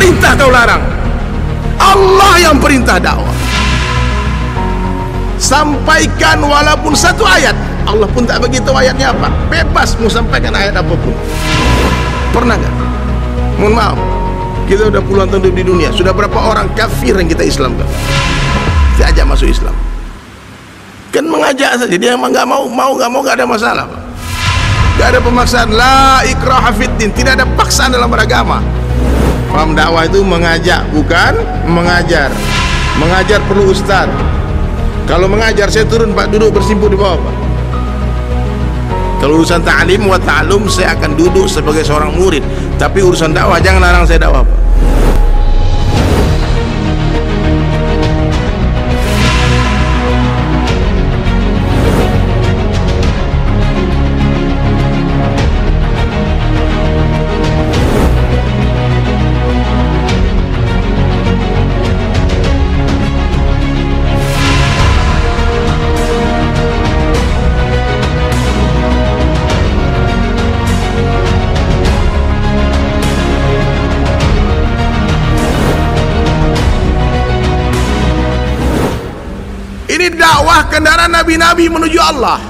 perintah kau larang. Allah yang perintah dakwah. Sampaikan walaupun satu ayat. Allah pun tak begitu ayatnya apa. Bebas mau sampaikan ayat apapun. Pernah gak? Mohon maaf, kita udah puluhan tahun hidup di dunia. Sudah berapa orang kafir yang kita Islamkan? Kita ajak masuk Islam. Kan mengajak saja. Dia emang gak mau gak ada masalah, Pak. Gak ada pemaksaan. La ikraha fiddin. Tidak ada paksaan dalam beragama. Paham, dakwah itu mengajak, bukan mengajar. Mengajar perlu ustaz. Kalau mengajar saya turun Pak, duduk bersimpuh di bawah Pak. Kalau urusan ta'lim wa ta'lum saya akan duduk sebagai seorang murid. Tapi urusan dakwah jangan larang saya dakwah Pak. Ini dakwah kendaraan nabi-nabi menuju Allah.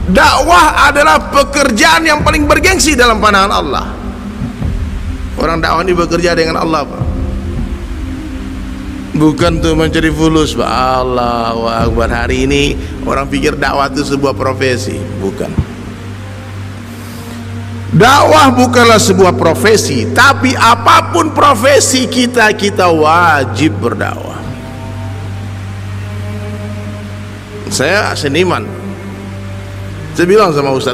Dakwah adalah pekerjaan yang paling bergengsi dalam pandangan Allah. Orang dakwah ini bekerja dengan Allah Pak. Bukan tuh mencari fulus Pak. Allahu Akbar. Hari ini orang pikir dakwah itu sebuah profesi. Bukan. Dakwah bukanlah sebuah profesi. Tapi apapun profesi kita wajib berdakwah. Saya seniman. Saya bilang sama Ustaz,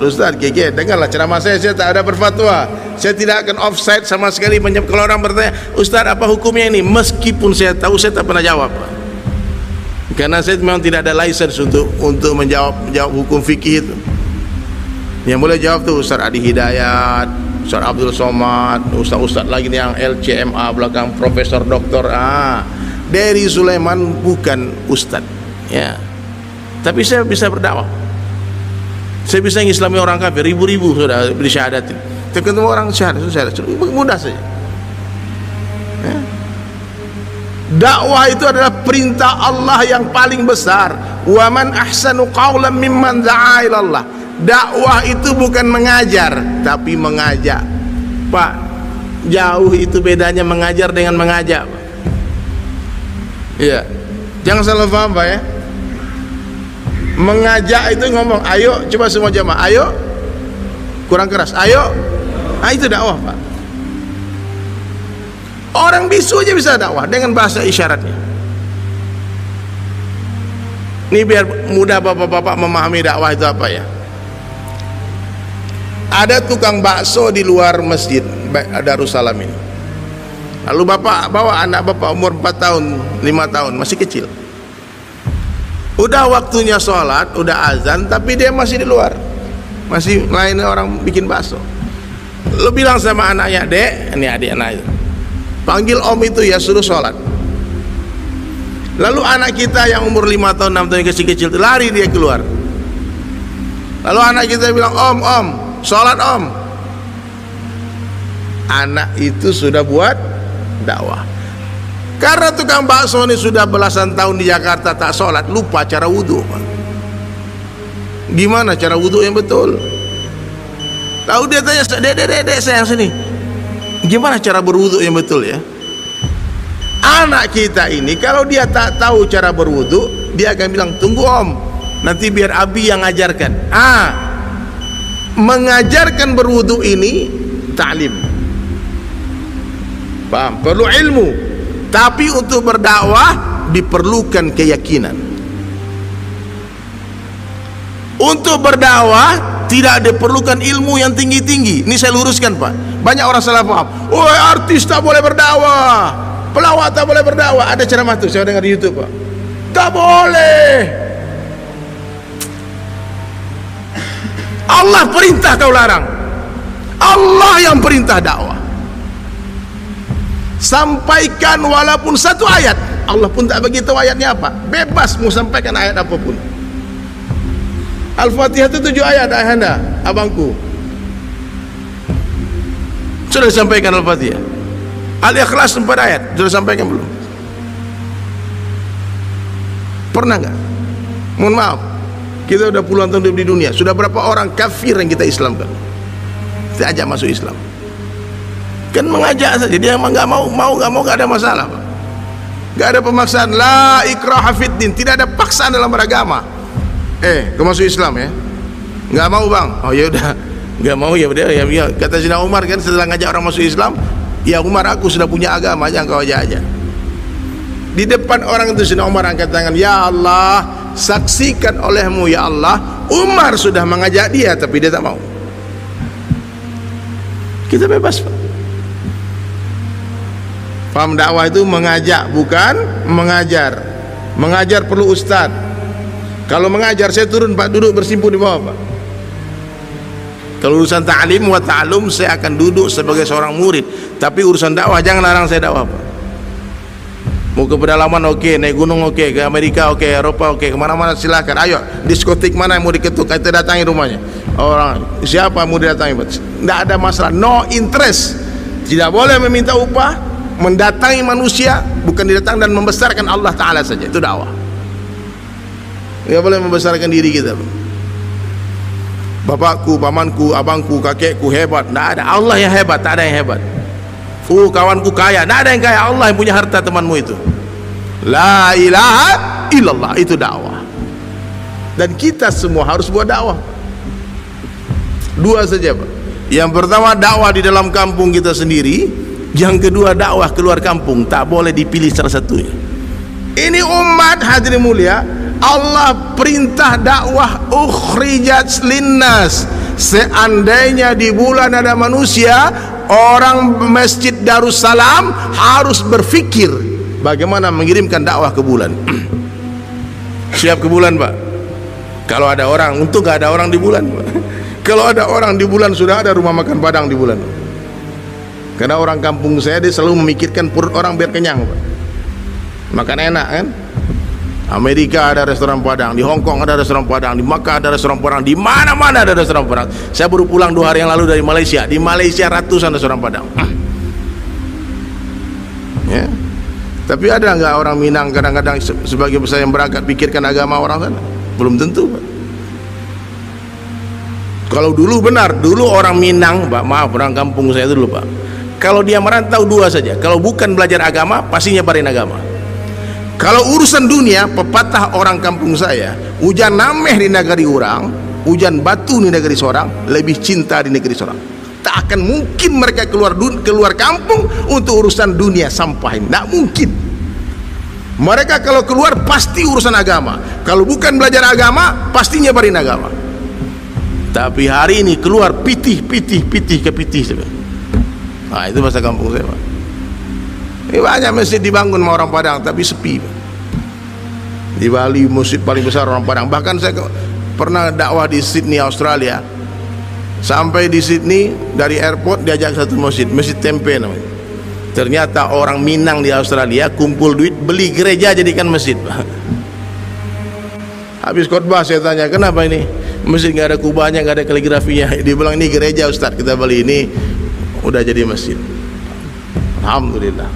dengarlah ceramah saya tak ada berfatwa. Saya tidak akan offside sama sekali. Kalau orang bertanya, Ustaz apa hukumnya ini? Meskipun saya tahu, saya tak pernah jawab. Karena saya memang tidak ada license untuk menjawab hukum fikih itu. Yang boleh jawab tuh Ustaz Adi Hidayat, Ustaz Abdul Somad, Ustaz lagi yang LCMA belakang Profesor Doktor. Dari Sulaiman bukan Ustaz. Ya. Tapi saya bisa berdakwah. Saya bisa mengislami orang kafir, ribu-ribu sudah beri syahadat. Ketemu orang syahadat, mudah saja. Ya. Dakwah itu adalah perintah Allah yang paling besar. Wa man ahsanu qawlan mimman da'a ila Allah. Dakwah itu bukan mengajar, tapi mengajak. Pak, jauh itu bedanya mengajar dengan mengajak. Iya. Jangan salah paham Pak ya. Mengajak itu ngomong, ayo coba semua jamaah, ayo, kurang keras, ayo, itu dakwah Pak. Orang bisu aja bisa dakwah dengan bahasa isyaratnya. Ini biar mudah bapak-bapak memahami dakwah itu apa ya. Ada tukang bakso di luar masjid Darussalam ini. Lalu bapak bawa anak bapak umur 4 tahun, 5 tahun, masih kecil. Udah waktunya sholat, udah azan, tapi dia masih di luar, masih lainnya orang bikin bakso. Lu bilang sama anaknya, Dek, ini adik anak itu, panggil om itu ya, suruh sholat. Lalu anak kita yang umur 5 tahun, 6 tahun kecil-kecil itu lari dia keluar. Lalu anak kita bilang, om, sholat om. Anak itu sudah buat dakwah. Karena tukang bakso ini sudah belasan tahun di Jakarta tak sholat, lupa cara wudhu. Gimana cara wudhu yang betul? Tahu dia tanya, dek sayang sini, gimana cara berwudhu yang betul ya? Anak kita ini kalau dia tak tahu cara berwudhu, dia akan bilang, tunggu om, nanti biar abi yang ajarkan. Mengajarkan berwudhu ini ta'lim. Paham? Perlu ilmu. Tapi untuk berdakwah diperlukan keyakinan. Untuk berdakwah tidak diperlukan ilmu yang tinggi-tinggi. Ini saya luruskan Pak. Banyak orang salah paham. Oh, artis tak boleh berdakwah, pelawak tak boleh berdakwah. Ada ceramah tuh saya dengar di YouTube Pak. Tak boleh. Allah perintah kau larang. Allah yang perintah dakwah. Sampaikan walaupun satu ayat. Allah pun tak begitu ayatnya apa. Bebas mau sampaikan ayat apapun. Al-Fatihah itu 7 ayat ayahanda, abangku. Sudah disampaikan Al-Fatihah. Al-Ikhlas 4 ayat sudah sampaikan belum? Pernah nggak? Mohon maaf, kita udah puluhan tahun hidup di dunia, sudah berapa orang kafir yang kita Islamkan, kita ajak masuk Islam? Kan mengajak saja, dia emang nggak mau nggak ada masalah, Pak. Nggak ada pemaksaan. La ikraha fiddin, tidak ada paksaan dalam beragama. Kau masuk Islam ya? Nggak mau bang? Oh ya udah, nggak mau ya udah ya. Kata Sayyidina Umar kan setelah ngajak orang masuk Islam, ya Umar, aku sudah punya agama, jangan kau ajak aja. Di depan orang itu Sayyidina Umar angkat tangan, ya Allah, saksikan olehmu ya Allah, Umar sudah mengajak dia tapi dia tak mau. Kita bebas, Pak. Paham, dakwah itu mengajak bukan mengajar. Mengajar perlu ustaz. Kalau mengajar saya turun Pak, duduk bersimpuh di bawah Pak. Kalau urusan ta'lim wa ta'lum saya akan duduk sebagai seorang murid. Tapi urusan dakwah jangan larang saya dakwah Pak. Mau ke pedalaman oke, naik gunung oke, ke Amerika oke, Eropa oke, kemana-mana silakan. Ayo, diskotik mana yang mau diketuk, kita datangi rumahnya. Orang siapa yang mau didatangi? Tidak ada masalah, no interest. Tidak boleh meminta upah, mendatangi manusia, bukan didatang dan membesarkan Allah Ta'ala saja, itu dakwah. Tidak boleh membesarkan diri kita. Bapakku, pamanku, abangku, kakekku hebat, tidak ada. Allah yang hebat, tak ada yang hebat. Kawanku kaya, tidak ada yang kaya, Allah yang punya harta temanmu itu. La ilaha illallah, itu dakwah. Dan kita semua harus buat dakwah. Dua saja Pak. Yang pertama dakwah di dalam kampung kita sendiri, yang kedua dakwah keluar kampung. Tak boleh dipilih salah satunya. Ini umat hadirin mulia, Allah perintah dakwah ukhrijat linnas. Seandainya di bulan ada manusia, orang Masjid Darussalam harus berfikir bagaimana mengirimkan dakwah ke bulan. Siap ke bulan Pak? Kalau ada orang, untung gak ada orang di bulan Pak. Kalau ada orang di bulan, sudah ada rumah makan Padang di bulan. Karena orang kampung saya dia selalu memikirkan perut orang biar kenyang Pak. Makan enak kan? Amerika ada restoran Padang, di Hong Kong ada restoran Padang, di Makkah ada restoran Padang, di mana-mana ada restoran Padang. Saya baru pulang 2 hari yang lalu dari Malaysia. Di Malaysia ratusan restoran Padang. Ya. Tapi ada nggak orang Minang kadang-kadang sebagai besar yang berangkat pikirkan agama orang sana? Belum tentu, Pak. Kalau dulu benar, dulu orang Minang, Pak, maaf orang kampung saya dulu, Pak. Kalau dia merantau 2 saja. Kalau bukan belajar agama, pasti nyebarin agama. Kalau urusan dunia, pepatah orang kampung saya, hujan nameh di negeri orang, hujan batu di negeri seorang, lebih cinta di negeri seorang. Tak akan mungkin mereka keluar kampung untuk urusan dunia sampah ini, tak mungkin. Mereka kalau keluar pasti urusan agama. Kalau bukan belajar agama, pasti nyebarin agama. Tapi hari ini keluar pitih ke pitih. Nah itu bahasa kampung saya, Pak. Ini banyak masjid dibangun sama orang Padang tapi sepi, Pak. Di Bali masjid paling besar orang Padang. Bahkan saya pernah dakwah di Sydney, Australia. Sampai di Sydney dari airport diajak satu masjid, Masjid Tempe namanya. Ternyata orang Minang di Australia kumpul duit beli gereja jadikan masjid, Pak. Habis khotbah saya tanya, kenapa ini masjid nggak ada kubahnya, nggak ada kaligrafinya? Dia bilang ini gereja Ustaz, kita beli ini udah jadi masjid. Alhamdulillah.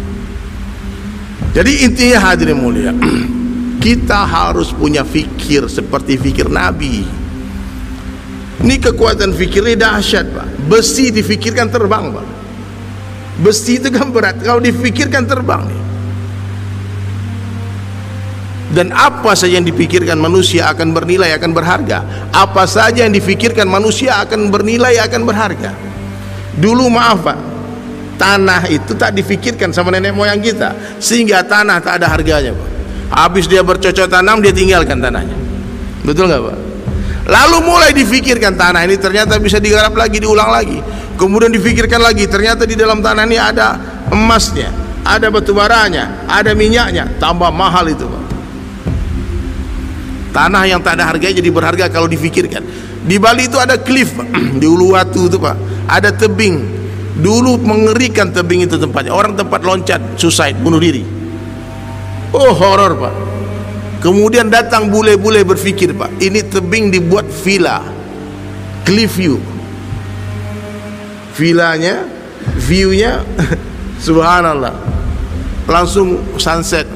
Jadi intinya hadirin mulia, kita harus punya fikir seperti fikir Nabi. Ini kekuatan fikir ini dahsyat, Pak. Besi difikirkan terbang, Pak. Besi itu kan berat, kalau difikirkan terbang nih. Dan apa saja yang dipikirkan manusia akan bernilai, akan berharga. Apa saja yang dipikirkan manusia akan bernilai, akan berharga. Dulu maaf Pak, tanah itu tak difikirkan sama nenek moyang kita, sehingga tanah tak ada harganya, Pak. Habis dia bercocok tanam, dia tinggalkan tanahnya. Betul nggak, Pak? Lalu mulai difikirkan tanah ini ternyata bisa digarap lagi, diulang lagi. Kemudian difikirkan lagi, ternyata di dalam tanah ini ada emasnya, ada batu baranya, ada minyaknya. Tambah mahal itu, Pak. Tanah yang tak ada harganya jadi berharga kalau difikirkan. Di Bali itu ada cliff, di Uluwatu itu, Pak. Ada tebing. Dulu mengerikan tebing itu tempatnya. Orang tempat loncat, suicide, bunuh diri. Oh, horor, Pak. Kemudian datang bule-bule berpikir, Pak, ini tebing dibuat villa, cliff view. Villanya, view-nya Subhanallah, langsung sunset.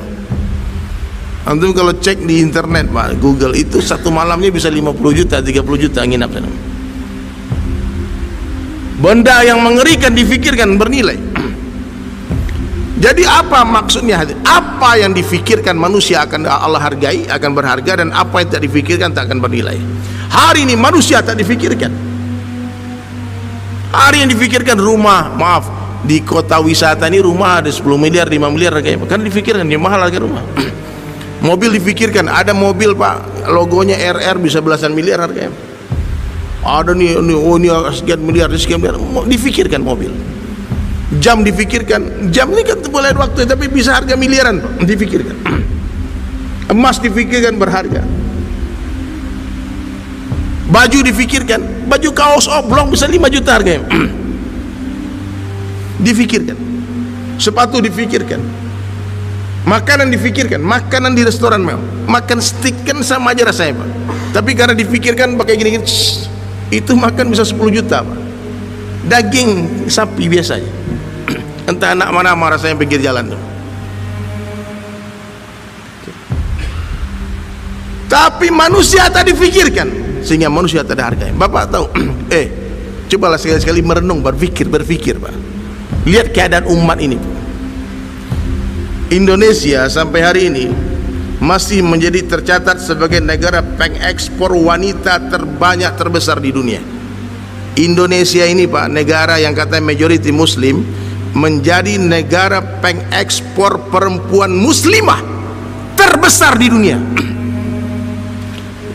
Antum kalau cek di internet Pak, Google, itu satu malamnya bisa 50 juta, 30 juta nginap sana. Benda yang mengerikan difikirkan bernilai. Jadi apa maksudnya? Apa yang difikirkan manusia akan Allah hargai, akan berharga, dan apa yang tak difikirkan tak akan bernilai. Hari ini manusia tak difikirkan. Hari yang difikirkan rumah, maaf, di kota wisata ini rumah ada 10 miliar, 5 miliar harganya. Kan difikirkan, dia mahal harga rumah. Mobil difikirkan, ada mobil Pak, logonya RR bisa belasan miliar harganya. Ada nih, oh ini sekian miliar, difikirkan mobil. Jam difikirkan, jam ini kan boleh waktu, tapi bisa harga miliaran Pak, difikirkan. Emas difikirkan berharga. Baju difikirkan, baju kaos oblong bisa 5 juta harganya. Difikirkan. Sepatu difikirkan. Makanan difikirkan, makanan di restoran makan steak kan sama aja rasanya Pak, tapi karena difikirkan pakai gini-gini, itu makan bisa 10 juta Pak. Daging sapi biasanya entah anak mana rasanya pinggir jalan tuh. Tapi manusia tak difikirkan, sehingga manusia tak ada harganya. Bapak tahu, cobalah sekali-sekali merenung, berpikir Pak. Lihat keadaan umat ini Pak. Indonesia sampai hari ini masih menjadi tercatat sebagai negara pengekspor wanita terbanyak terbesar di dunia. Indonesia ini Pak, negara yang katanya majority muslim, menjadi negara pengekspor perempuan muslimah terbesar di dunia.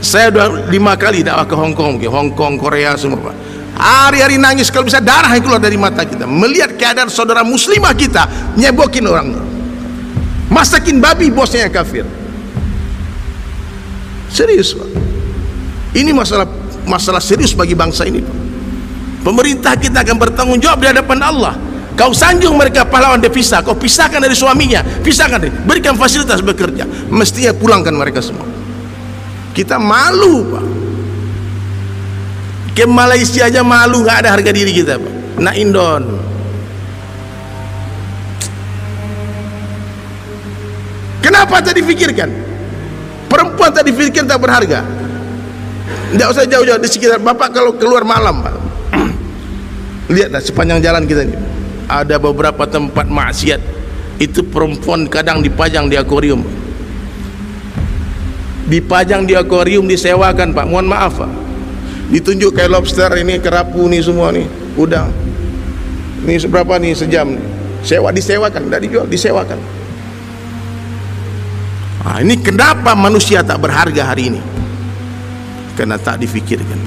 Saya sudah 5 kali dakwah ke Hongkong, Korea semua Pak. Hari-hari nangis kalau bisa darah yang keluar dari mata kita melihat keadaan saudara muslimah kita nyebokin orang, masakin babi bosnya yang kafir. Serius Pak, ini masalah serius bagi bangsa ini Pak. Pemerintah kita akan bertanggung jawab di hadapan Allah. Kau sanjung mereka pahlawan devisa, kau pisahkan dari suaminya, berikan fasilitas bekerja, mestinya pulangkan mereka semua. Kita malu Pak, ke Malaysia aja malu, nggak ada harga diri kita Pak. Nah Indon, kenapa tak difikirkan? Perempuan tak difikirkan tak berharga. Tidak usah jauh-jauh di sekitar Bapak, kalau keluar malam Pak, lihatlah sepanjang jalan kita ini ada beberapa tempat maksiat. Itu perempuan kadang dipajang di akuarium, disewakan Pak. Mohon maaf Pak, ditunjuk kayak lobster ini, kerapu nih, semua nih udang ini seberapa nih sejam nih. Disewakan, tidak dijual, disewakan. Nah, ini kenapa manusia tak berharga hari ini? Karena tak difikirkan.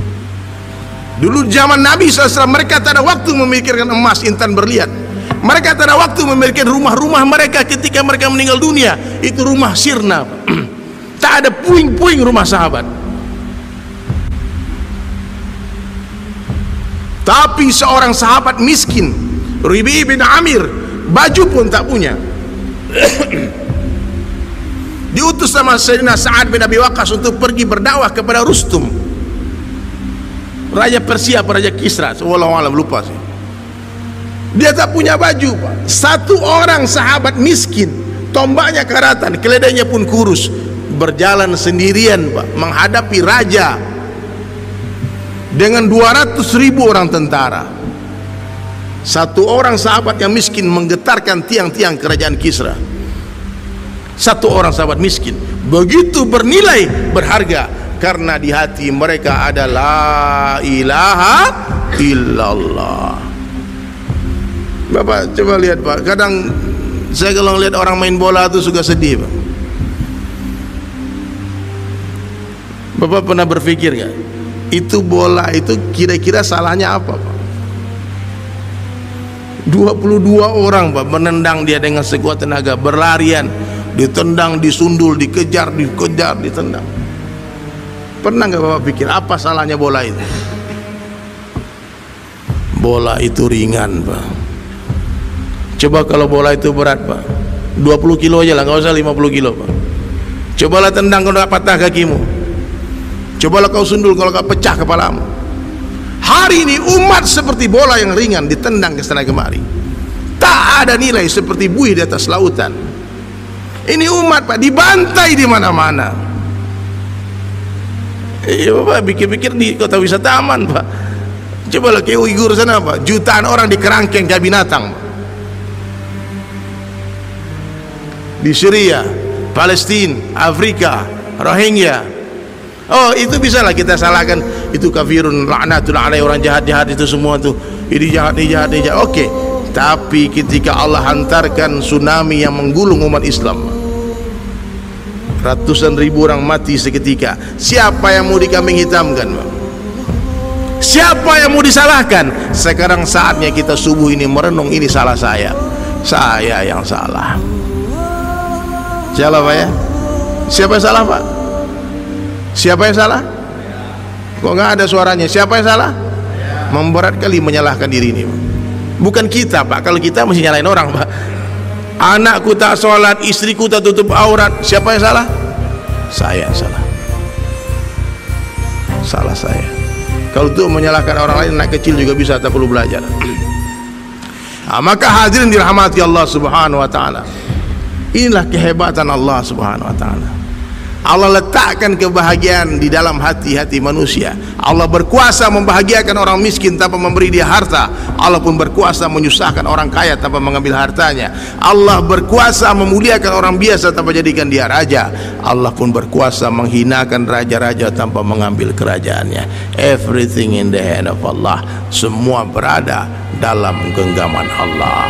Dulu zaman Nabi SAW, mereka tak ada waktu memikirkan emas, intan, berlian. Mereka tak ada waktu memikirkan rumah-rumah mereka ketika mereka meninggal dunia. Itu rumah sirna. Tak ada puing-puing rumah sahabat. Tapi seorang sahabat miskin, Ribi bin Amir, baju pun tak punya. Diutus sama Sayyidina Sa'ad bin Abi Waqqas untuk pergi berdakwah kepada Rustum, Raja Persia, Raja Kisra, wallahualam lupa sih. Dia tak punya baju Pak. Satu orang sahabat miskin, tombaknya karatan, keledainya pun kurus, berjalan sendirian Pak, menghadapi raja dengan 200.000 orang tentara. Satu orang sahabat yang miskin menggetarkan tiang-tiang kerajaan Kisra. Satu orang sahabat miskin begitu bernilai, berharga, karena di hati mereka ada la ilaha illallah. Bapak coba lihat Pak, kadang saya kalau lihat orang main bola itu suka sedih Pak. Bapak pernah berpikir gak, itu bola itu kira-kira salahnya apa Pak? 22 orang Pak menendang dia dengan sekuat tenaga, berlarian, ditendang, disundul, dikejar, ditendang. Pernah nggak Bapak pikir apa salahnya bola itu? Bola itu ringan Pak. Coba kalau bola itu berat Pak, 20 kilo aja lah, nggak usah 50 kilo Pak. Cobalah tendang kalau nggak patah kakimu, cobalah kau sundul kalau nggak pecah kepalamu. Hari ini umat seperti bola yang ringan, ditendang ke sana kemari. Tak ada nilai seperti buih di atas lautan. Ini umat Pak dibantai di mana-mana. Iya Pak, pikir-pikir di kota wisata aman Pak. Coba ke Uighur sana Pak, jutaan orang dikerangkeng kayak binatang. Di Syria, Palestina, Afrika, Rohingya. Oh itu bisa lah kita salahkan, itu kafirun laknatullah alaih, orang jahat-jahat itu semua tuh, ini jahat, ini jahat, ini jahat. Oke, tapi ketika Allah hantarkan tsunami yang menggulung umat Islam, ratusan ribu orang mati seketika, siapa yang mau dikambing hitamkan? Siapa yang mau disalahkan? Sekarang saatnya kita subuh ini merenung, ini salah saya yang salah. Salah Pak ya? Siapa yang salah Pak? Siapa yang salah? Kok nggak ada suaranya? Siapa yang salah? Memberat kali menyalahkan diri ini. Bukan kita Pak, kalau kita mesti nyalain orang Pak. Anakku tak sholat, istriku tak tutup aurat, siapa yang salah? Saya yang salah. Salah saya. Kalau itu menyalahkan orang lain, anak kecil juga bisa, tak perlu belajar. Maka hadirin dirahmati Allah Subhanahu wa taala. Inilah kehebatan Allah Subhanahu wa taala. Allah letakkan kebahagiaan di dalam hati-hati manusia. Allah berkuasa membahagiakan orang miskin tanpa memberi dia harta. Allah pun berkuasa menyusahkan orang kaya tanpa mengambil hartanya. Allah berkuasa memuliakan orang biasa tanpa jadikan dia raja. Allah pun berkuasa menghinakan raja-raja tanpa mengambil kerajaannya. Everything in the hand of Allah. Semua berada dalam genggaman Allah.